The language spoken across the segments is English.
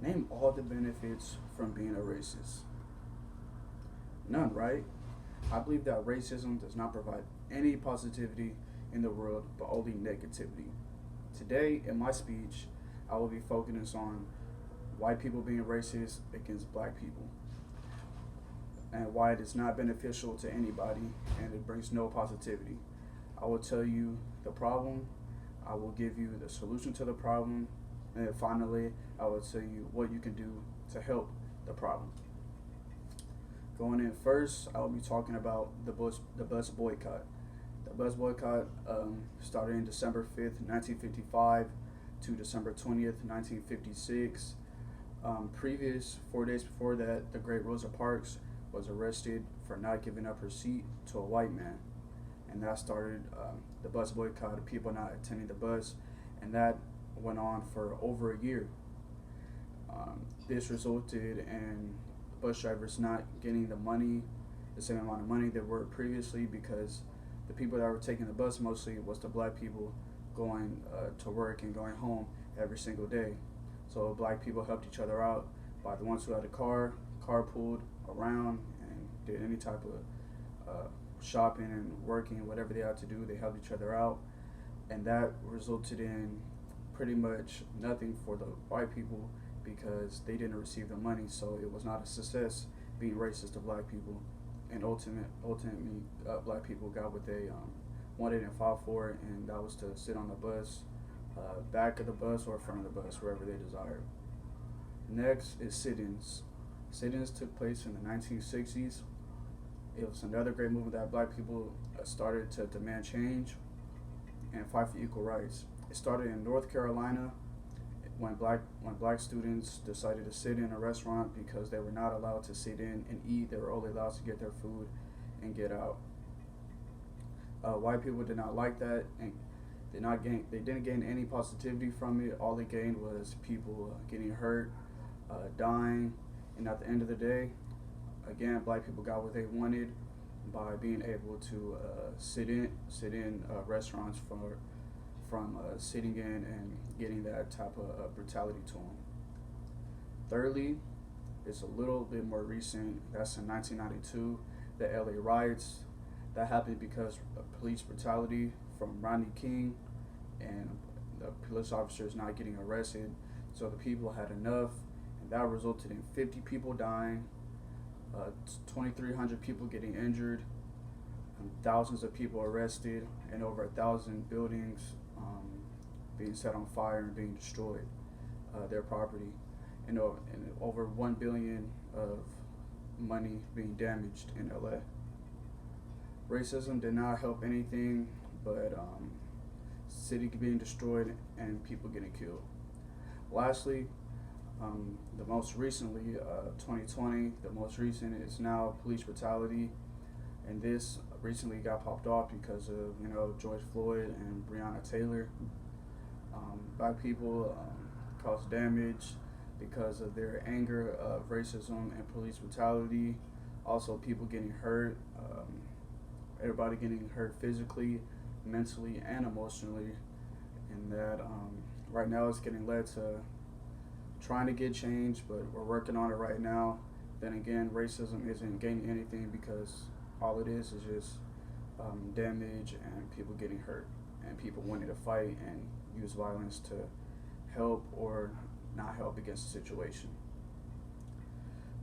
Name all the benefits from being a racist. None, right? I believe that racism does not provide any positivity in the world, but only negativity. Today, in my speech, I will be focusing on white people being racist against black people and why it is not beneficial to anybody and it brings no positivity. I will tell you the problem, I will give you the solution to the problem, and then finally, I will tell you what you can do to help the problem. Going in first, I will be talking about the bus boycott. The bus boycott started in December 5th, 1955 to December 20th, 1956. Previous 4 days before that, the great Rosa Parks was arrested for not giving up her seat to a white man. And that started the bus boycott of people not attending the bus. And that went on for over a year. This resulted in bus drivers not getting the same amount of money they were previously, because the people that were taking the bus mostly was the black people going to work and going home every single day. So black people helped each other out by the ones who had a carpooled around and did any type of shopping and working, whatever they had to do, they helped each other out. And that resulted in pretty much nothing for the white people because they didn't receive the money, so it was not a success being racist to black people. And ultimately, black people got what they wanted and fought for, and that was to sit on the bus, back of the bus or front of the bus, wherever they desired. Next is sit-ins. Sit-ins took place in the 1960s. It was another great movement that black people started to demand change and fight for equal rights. It started in North Carolina when black students decided to sit in a restaurant because they were not allowed to sit in and eat. They were only allowed to get their food and get out. White people did not like that and they didn't gain any positivity from it. All they gained was people getting hurt, dying, and at the end of the day, again, black people got what they wanted by being able to sit in restaurants from sitting in and getting that type of brutality to them. Thirdly, it's a little bit more recent. That's in 1992, the LA riots. That happened because of police brutality from Rodney King and the police officers not getting arrested. So the people had enough, and that resulted in 50 people dying, 2,300 people getting injured, and thousands of people arrested, and over 1,000 buildings being set on fire and being destroyed, their property, and over 1 billion of money being damaged in LA. Racism did not help anything but city being destroyed and people getting killed. Lastly, the most recently, 2020, the most recent is now police brutality, and this recently got popped off because of George Floyd and Breonna Taylor. Black people caused damage because of their anger of racism and police brutality. Also, people getting hurt, everybody getting hurt physically, mentally, and emotionally, and that right now it's getting led to trying to get change, but we're working on it right now. Then again, racism isn't gaining anything because all it is just damage and people getting hurt and people wanting to fight and use violence to help or not help against the situation.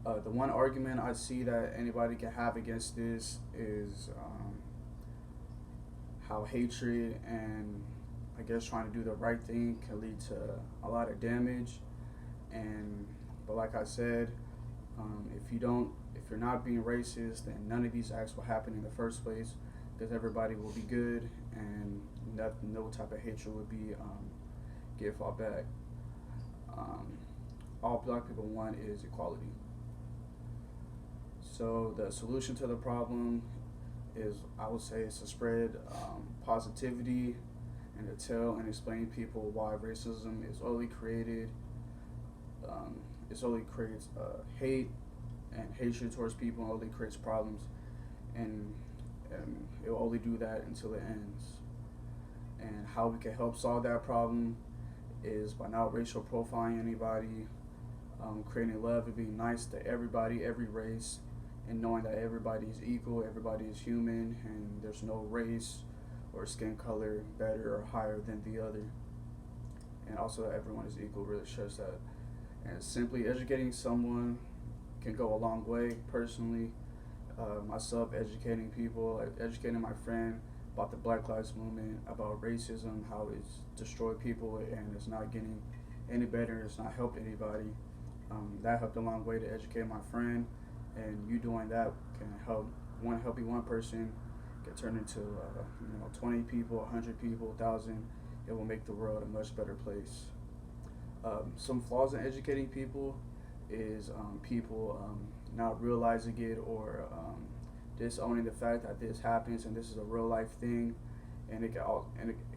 The one argument I see that anybody can have against this is how hatred and I guess trying to do the right thing can lead to a lot of damage. But like I said, if you're not being racist, then none of these acts will happen in the first place because everybody will be good and no type of hatred would be get fought back. All black people want is equality. So the solution to the problem is, I would say, is to spread positivity and to tell and explain people why racism is only created. It only creates hate and hatred towards people, and only creates problems, and it will only do that until it ends. And how we can help solve that problem is by not racial profiling anybody, creating love and being nice to everybody, every race, and knowing that everybody is equal, everybody is human, and there's no race or skin color better or higher than the other. And also that everyone is equal really shows that. And simply educating someone can go a long way. Personally, myself educating people, educating my friend about the Black Lives Movement, about racism, how it's destroyed people and it's not getting any better, it's not helped anybody. That helped a long way to educate my friend, and you doing that can helping one person get turned into 20 people, 100 people, 1,000. It will make the world a much better place. Some flaws in educating people is people not realizing it or disowning the fact that this happens and this is a real life thing, and it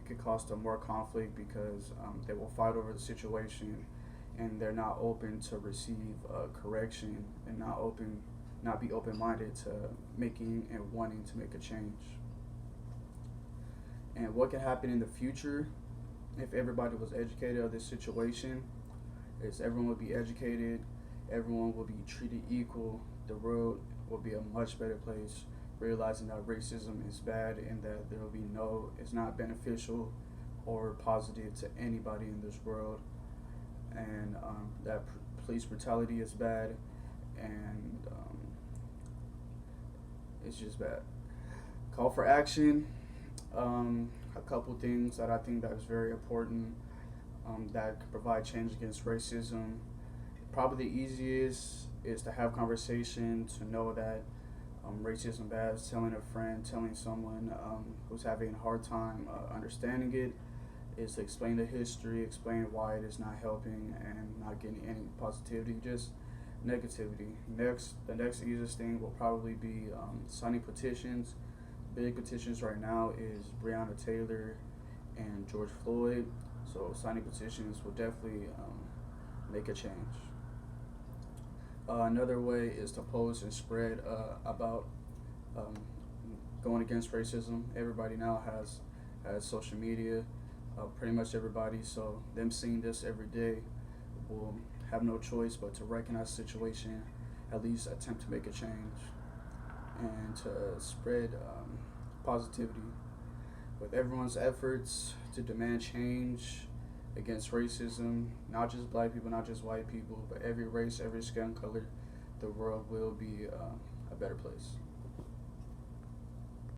could cause them more conflict because they will fight over the situation and they're not open to receive correction and not be open-minded to making and wanting to make a change. And what can happen in the future if everybody was educated of this situation is everyone will be educated, everyone will be treated equal, the world will be a much better place, realizing that racism is bad and that there will be it's not beneficial or positive to anybody in this world, and that police brutality is bad, and it's just bad. Call for action. A couple things that I think that is very important that could provide change against racism. Probably the easiest is to have conversation, to know that racism bad, telling a friend, telling someone who's having a hard time understanding it, is to explain the history, explain why it is not helping and not getting any positivity, just negativity. The next easiest thing will probably be signing petitions. Big petitions right now is Breonna Taylor and George Floyd. So signing petitions will definitely make a change. Another way is to post and spread about going against racism. Everybody now has social media, pretty much everybody. So them seeing this every day will have no choice but to recognize the situation, at least attempt to make a change, and to spread positivity. With everyone's efforts to demand change against racism, not just black people, not just white people, but every race, every skin color, the world will be a better place.